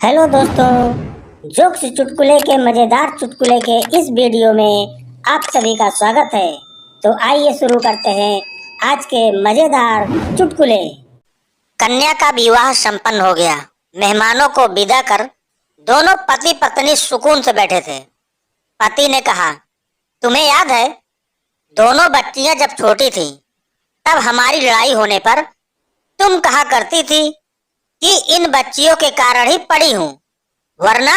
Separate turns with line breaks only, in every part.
Hello दोस्तों, jokes चुटकुले के मजेदार चुटकुले के इस वीडियो में आप सभी का स्वागत है। तो आइए शुरू करते हैं आज के मजेदार चुटकुले। कन्या का विवाह संपन्न हो गया। मेहमानों को विदा कर दोनों पति पत्नी सुकून से बैठे थे। पति ने कहा, तुम्हें याद है दोनों बच्चियां जब छोटी थीं तब हमारी लड़ाई होने पर तुम कहा करती थी कि इन बच्चियों के कारण ही पड़ी हूँ, वरना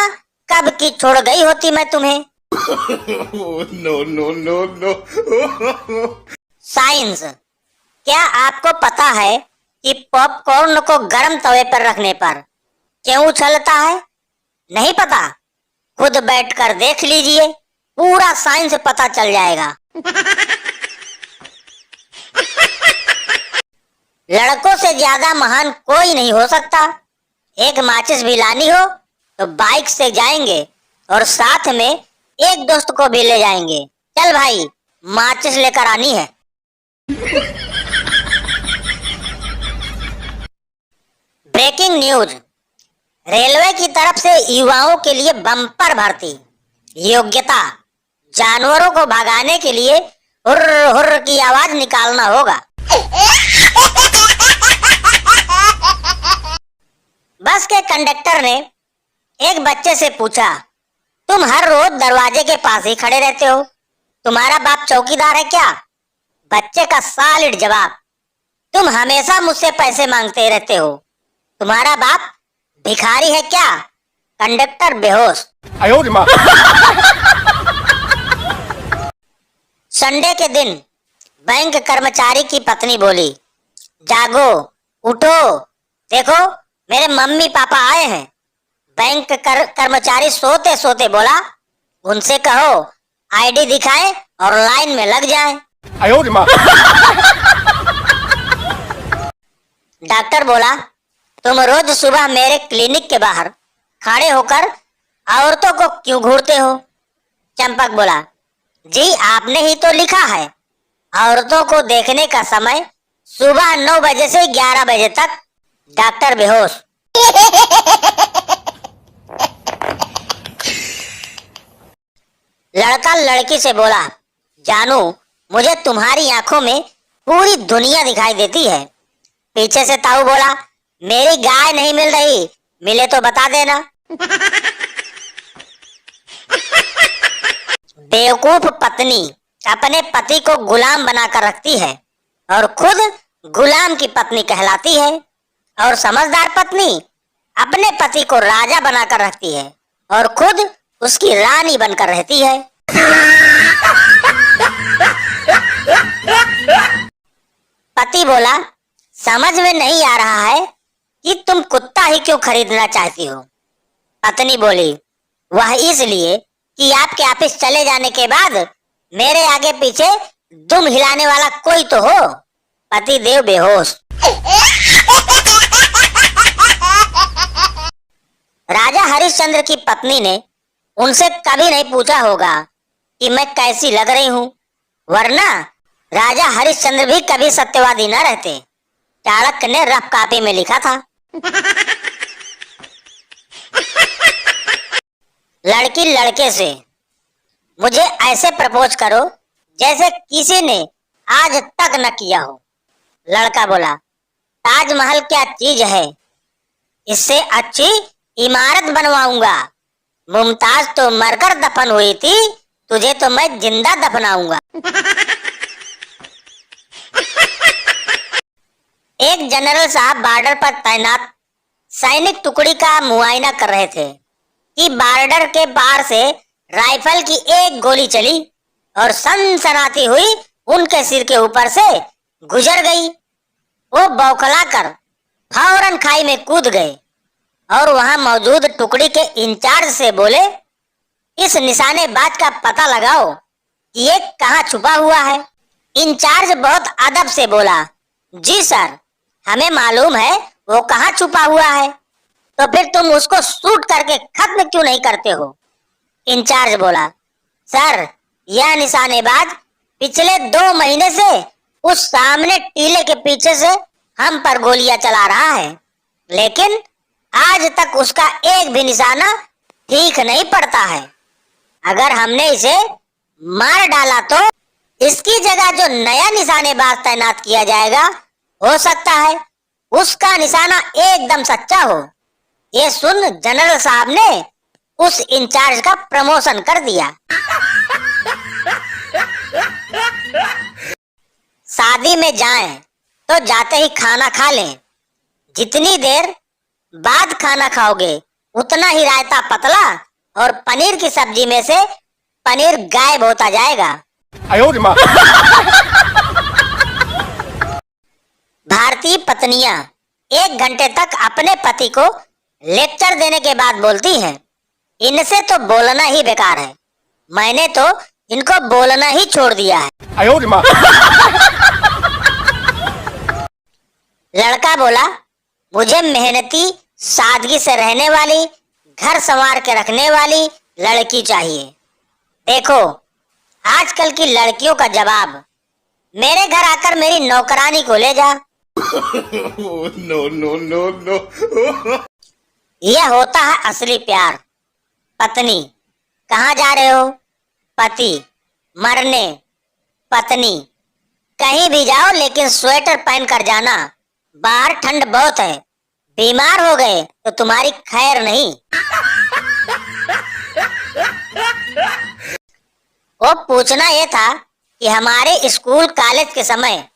कब की छोड़ गई होती मैं तुम्हें।
No no no no.
Science, क्या आपको पता है कि पॉपकॉर्न को गर्म तवे पर रखने पर क्यों उछलता है? नहीं पता? खुद बैठकर देख लीजिए, पूरा साइंस पता चल जाएगा। लड़कों से ज्यादा महान कोई नहीं हो सकता। एक माचिस भी लानी हो तो बाइक से जाएंगे और साथ में एक दोस्त को भी ले जाएंगे। चल भाई, माचिस लेकर आनी है। ब्रेकिंग न्यूज, रेलवे की तरफ से युवाओं के लिए बम्पर भर्ती। योग्यता, जानवरों को भगाने के लिए हुर्र हुर्र की आवाज निकालना होगा। बस के कंडक्टर ने एक बच्चे से पूछा, तुम हर रोज दरवाजे के पास ही खड़े रहते हो, तुम्हारा बाप चौकीदार है क्या? बच्चे का सॉलिड जवाब, तुम हमेशा मुझसे पैसे मांगते रहते हो, तुम्हारा बाप भिखारी है क्या? कंडक्टर बेहोश। संडे के दिन बैंक कर्मचारी की पत्नी बोली, जागो उठो, देखो मेरे मम्मी पापा आए हैं। बैंक कर्मचारी सोते सोते बोला, उनसे कहो आईडी दिखाएं और लाइन में लग जाएं। डॉक्टर बोला, तुम रोज सुबह मेरे क्लिनिक के बाहर खड़े होकर औरतों को क्यों घूरते हो? चंपक बोला, जी आपने ही तो लिखा है औरतों को देखने का समय सुबह 9 बजे से 11 बजे तक। डॉक्टर बेहोश। लड़का लड़की से बोला, जानू मुझे तुम्हारी आंखों में पूरी दुनिया दिखाई देती है। पीछे से ताऊ बोला, मेरी गाय नहीं मिल रही, मिले तो बता देना। बेवकूफ पत्नी अपने पति को गुलाम बनाकर रखती है और खुद गुलाम की पत्नी कहलाती है, और समझदार पत्नी अपने पति को राजा बनाकर रखती है और खुद उसकी रानी बनकर रहती है। पति बोला, समझ में नहीं आ रहा है कि तुम कुत्ता ही क्यों खरीदना चाहती हो? पत्नी बोली, वह इसलिए कि आपके ऑफिस चले जाने के बाद मेरे आगे पीछे दुम हिलाने वाला कोई तो हो। पति देव बेहोश। राजा हरिश्चंद्र की पत्नी ने उनसे कभी नहीं पूछा होगा कि मैं कैसी लग रही हूँ, वरना राजा हरिश्चंद्र भी कभी सत्यवादी न रहते। चाणक्य ने रफ कॉपी में लिखा था। लड़की लड़के से, मुझे ऐसे प्रपोज करो जैसे किसी ने आज तक न किया हो। लड़का बोला, ताजमहल क्या चीज है, इससे अच्छी इमारत बनवाऊंगा। मुमताज तो मरकर दफन हुई थी, तुझे तो मैं जिंदा दफनाऊंगा। एक जनरल साहब बॉर्डर पर तैनात सैनिक टुकड़ी का मुआयना कर रहे थे कि बॉर्डर के पार से राइफल की एक गोली चली और सनसनाती हुई उनके सिर के ऊपर से गुजर गई। वो बौखलाकर फौरन खाई में कूद गए और वहां मौजूद टुकड़ी के इंचार्ज से बोले, इस निशानेबाज का पता लगाओ कि ये कहाँ छुपा हुआ है। इंचार्ज बहुत अदब से बोला, जी सर, हमें मालूम है वो कहाँ छुपा हुआ है, तो फिर तुम उसको शूट करके खत्म क्यों नहीं करते हो? इंचार्ज बोला, सर यह निशानेबाज पिछले 2 महीने से उस सामने टीले के पीछे से हम पर गोलियां चला रहा है, लेकिन आज तक उसका एक भी निशाना ठीक नहीं पड़ता है। अगर हमने इसे मार डाला तो इसकी जगह जो नया निशानेबाज तैनात किया जाएगा, हो सकता है उसका निशाना एकदम सच्चा हो। ये सुन जनरल साहब ने उस इंचार्ज का प्रमोशन कर दिया। शादी में जाएं तो जाते ही खाना खा लें। जितनी देर बाद खाना खाओगे उतना ही रायता पतला और पनीर की सब्जी में से पनीर गायब होता जाएगा। भारतीय पत्नियां 1 घंटे तक अपने पति को लेक्चर देने के बाद बोलती हैं, इनसे तो बोलना ही बेकार है, मैंने तो इनको बोलना ही छोड़ दिया है। लड़का बोला, मुझे मेहनती, सादगी से रहने वाली, घर संवार के रखने वाली लड़की चाहिए। देखो आजकल की लड़कियों का जवाब, मेरे घर आकर मेरी नौकरानी को ले जा।
No, no, no, no.
यह होता है असली प्यार। पत्नी, कहाँ जा रहे हो? पति, मरने। पत्नी, कहीं भी जाओ लेकिन स्वेटर पहन कर जाना, बाहर ठंड बहुत है, बीमार हो गए तो तुम्हारी खैर नहीं। वो पूछना ये था कि हमारे स्कूल कॉलेज के समय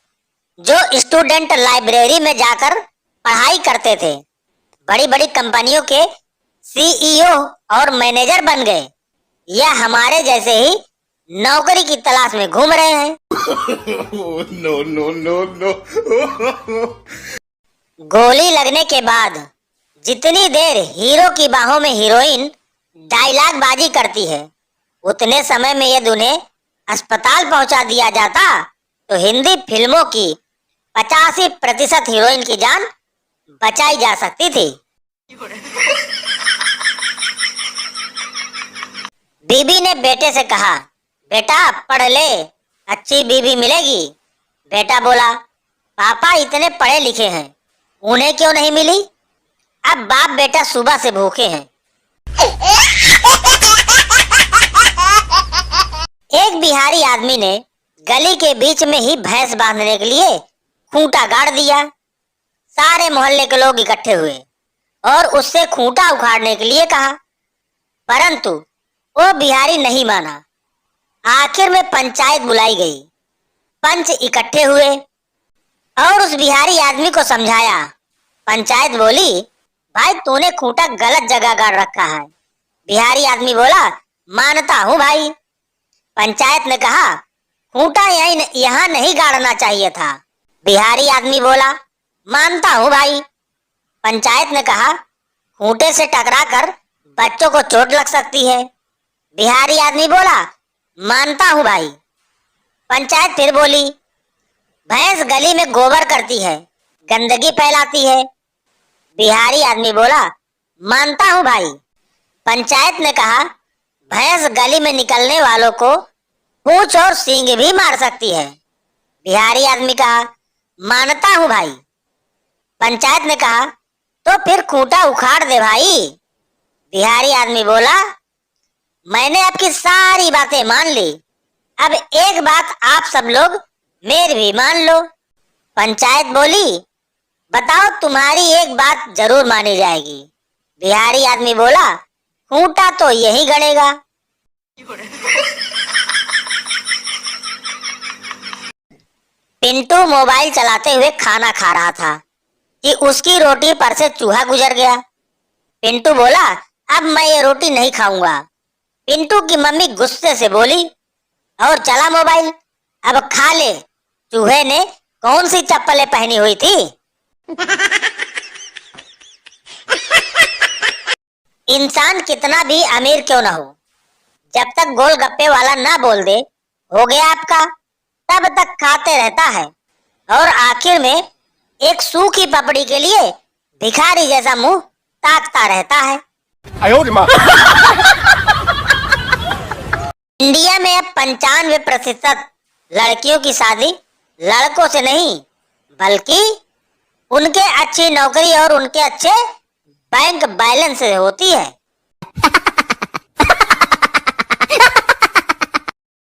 जो स्टूडेंट लाइब्रेरी में जाकर पढ़ाई करते थे, बड़ी बड़ी कंपनियों के सीईओ और मैनेजर बन गए, या हमारे जैसे ही नौकरी की तलाश में घूम रहे हैं।
No, no, no, no.
गोली लगने के बाद जितनी देर हीरो की बाहों में हीरोइन डायलॉग बाजी करती है, उतने समय में यदि उन्हें अस्पताल पहुंचा दिया जाता तो हिंदी फिल्मों की 85% हीरोइन की जान बचाई जा सकती थी। बीबी ने बेटे से कहा, बेटा पढ़ ले, अच्छी बीबी मिलेगी। बेटा बोला, पापा इतने पढ़े लिखे हैं, उन्हें क्यों नहीं मिली? अब बाप बेटा सुबह से भूखे हैं। एक बिहारी आदमी ने गली के बीच में ही भैंस बांधने के लिए खूंटा गाड़ दिया। सारे मोहल्ले के लोग इकट्ठे हुए और उससे खूंटा उखाड़ने के लिए कहा, परंतु वो बिहारी नहीं माना। आखिर में पंचायत बुलाई गई। पंच इकट्ठे हुए और उस बिहारी आदमी को समझाया। पंचायत बोली, भाई तूने खूंटा गलत जगह गाड़ रखा है। बिहारी आदमी बोला, मानता हूँ भाई। पंचायत ने कहा, खूंटा यहाँ नहीं गाड़ना चाहिए था। बिहारी आदमी बोला, मानता हूँ भाई। पंचायत ने कहा, खूंटे से टकराकर बच्चों को चोट लग सकती है। बिहारी आदमी बोला, मानता हूँ भाई। पंचायत फिर बोली, भैंस गली में गोबर करती है, गंदगी फैलाती है। बिहारी आदमी बोला, मानता हूँ भाई। पंचायत ने कहा, भैंस गली में निकलने वालों को पूंछ और सींग भी मार सकती है। बिहारी आदमी कहा, मानता हूँ भाई। पंचायत ने कहा, तो फिर खूंटा उखाड़ दे भाई। बिहारी आदमी बोला, मैंने आपकी सारी बातें मान ली, अब एक बात आप सब लोग मेरी भी मान लो। पंचायत बोली, बताओ तुम्हारी एक बात जरूर मानी जाएगी। बिहारी आदमी बोला, खूंटा तो यही गड़ेगा। पिंटू मोबाइल चलाते हुए खाना खा रहा था कि उसकी रोटी पर से चूहा गुजर गया। पिंटू बोला, अब मैं ये रोटी नहीं खाऊंगा। पिंटू की मम्मी गुस्से से बोली, और चला मोबाइल, अब खा ले। चूहे ने कौन सी चप्पलें पहनी हुई थी? इंसान कितना भी अमीर क्यों ना हो, जब तक गोलगप्पे वाला ना बोल दे हो गया आपका, तब तक खाते रहता है और आखिर में एक सूखी पपड़ी के लिए भिखारी जैसा मुंह ताकता रहता है। इंडिया में अब 95% लड़कियों की शादी लड़कों से नहीं, बल्कि उनके अच्छी नौकरी और उनके अच्छे बैंक बैलेंस से होती है।